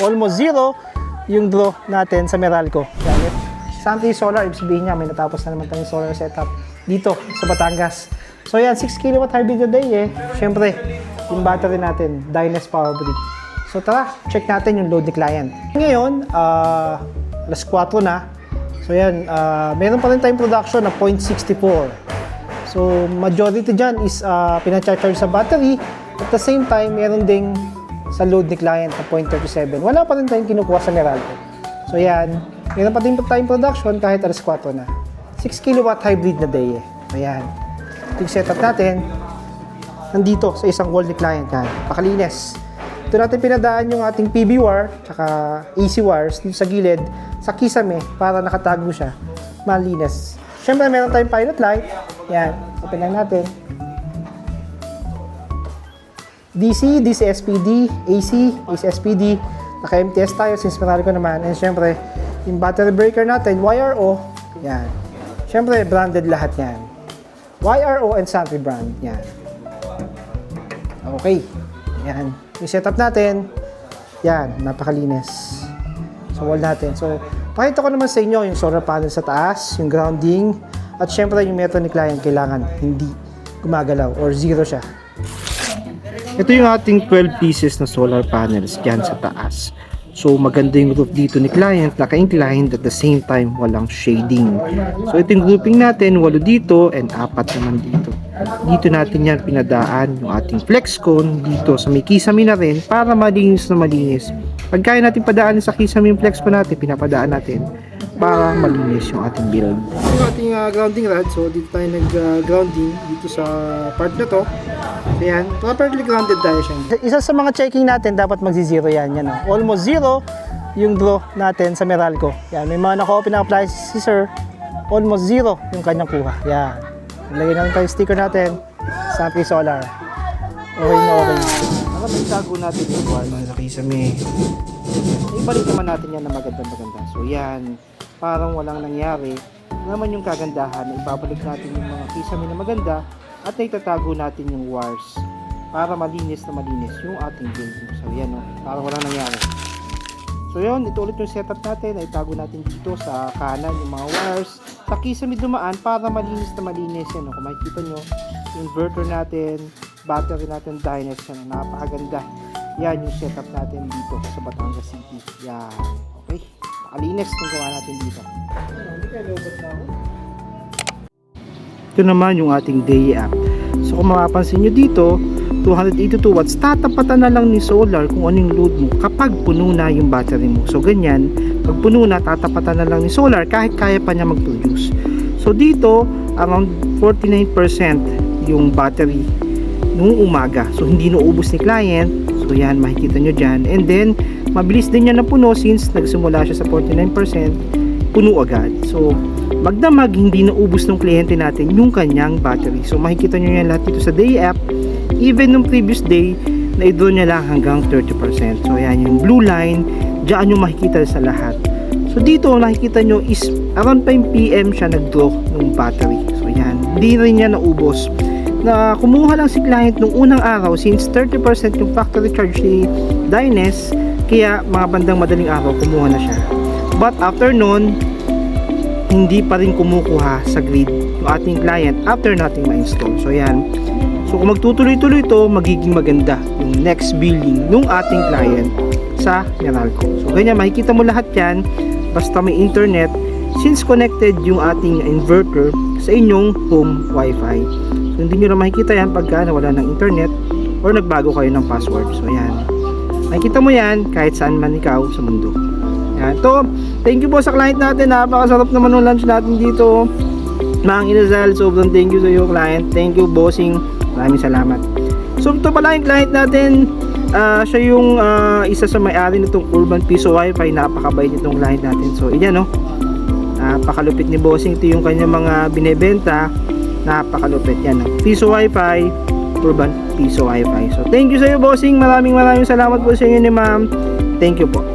Almost zero yung draw natin sa Meralco. Something solar, ibig sabihin niya, may natapos na naman tayong solar setup dito sa Batangas. So yan, 6 kW hybrid a day eh. Siyempre, yung battery natin, Dynes Power Brick. So tara, check natin yung load ni client. Ngayon, alas 4 na. So yan, meron pa rin tayong production na 0.64. So majority dyan is pinacharge sa battery. At the same time, meron ding sa load ni client na 0.37. Wala pa rin tayong kinukuha sa Meralco. So yan, meron pa din tayong production kahit alas 4 na. 6 kW hybrid na day eh. So yan. Yung setup natin, nandito sa isang wall ni client. Yan, pakalinis. Ito natin pinadaan yung ating PB wire, tsaka AC wires dito sa gilid, sa kisame, para nakatago siya. Malinis. Siyempre, meron tayong pilot light. Yan, open lang natin. DC, DC SPD, AC, AC SPD. Naka-MTS tayo since Meralco naman. And syempre, yung battery breaker natin, YRO. Yan. Syempre, branded lahat yan. YRO and Santry brand. Yan. Okay. Yan. Yung setup natin, yan, napakalinis. So, wall natin. So, pakita ko naman sa inyo yung solar panel sa taas, yung grounding, at syempre yung meter ni client kailangan hindi gumagalaw or zero siya. Ito yung ating 12 pieces na solar panels dyan sa taas. So maganda yung roof dito ni client, naka-inclined at the same time walang shading. So ito yung grouping natin, 8 dito and 4 naman dito. Dito natin yan pinadaan yung ating flex cone dito sa may kisame na rin para malinis na malinis. Pag kaya natin padaan sa kisame yung flex cone natin, pinapadaan natin para malinis yung ating build. Ito yung ating grounding rod. So dito tayo nag-grounding dito sa part na to. So yan, properly grounded tayo siya. Isa sa mga checking natin, dapat magzi-zero yan. Yan oh. Almost zero yung draw natin sa Meralco. Yan, may mga naka-open na appliances si sir. Almost zero yung kanyang kuha. Yan. Ilagay natin tayo sticker natin. Santry Solar. Okay na okay. Para may tago natin yung wall. Sa kisame. Ibalik naman natin yan na maganda-maganda. So yan, parang walang nangyari. Naman yung kagandahan na ibabalik natin yung mga kisame na maganda at itatago natin yung wires para malinis na malinis yung ating building. So yan o, parang walang nangyari. So yun, ito ulit yung setup natin na itago natin dito sa kanan yung mga wires sa kisame dumaan para malinis na malinis yan o. Kung makikita nyo, yung inverter natin, battery natin, Dynes yan, napakaganda. Yan yung setup natin dito sa Batangas City. Yan, okay, makalinis yung gawa natin dito. Hindi kaya lobot na ako. Ito naman yung ating day app. So kung mapapansin nyo dito, 282 watts, tatapatan na lang ni solar kung anong load mo kapag puno na yung battery mo. So ganyan, pag puno na, tatapatan na lang ni solar kahit kaya pa niya mag-produce. So dito, around 49% yung battery nung umaga. So hindi naubos ni client. So yan, makikita nyo dyan. And then, mabilis din niya na puno since nagsimula siya sa 49%, puno agad. So magdamag, hindi naubos ng kliyente natin yung kanyang battery. So makikita nyo yan lahat dito sa day app. Even nung previous day, na-draw niya lang hanggang 30%. So yan yung blue line, dyan nyo makikita sa lahat. So dito nakikita nyo is around 5 PM siya nag-draw ng battery. So yan, hindi rin niya naubos. Na kumuha lang si client nung unang araw since 30% yung factory charge ni Dynes, kaya mga bandang madaling araw kumuha na siya. But after nun, hindi pa rin kumukuha sa grid yung ating client after nating ma-install. So yan. So kung magtutuloy-tuloy ito, magiging maganda yung next billing ng ating client sa Meralco. So ganyan, makikita mo lahat yan basta may internet since connected yung ating inverter sa inyong home wifi. So hindi nyo na makikita yan pagka nawala ng internet or nagbago kayo ng password. So yan. Makikita mo yan kahit saan man ikaw sa mundo. Yan. So, thank you po sa client natin. Napakasarap naman ng lunch natin dito. Mang Inasal, sobrang thank you sa iyo client. Thank you bossing. Maraming salamat. So ito pala yung client natin. Siya yung isa sa may-ari nitong Urban Piso Wi-Fi. Napakabait nitong client natin. So yan no. Napakalupit ni bossing. Ito yung kanyang mga binebenta. Napakalupit yan no. Piso Wi-Fi, Urban Piso Wi-Fi. So thank you sa iyo bossing. Maraming salamat po sa inyo ni ma'am. Thank you po.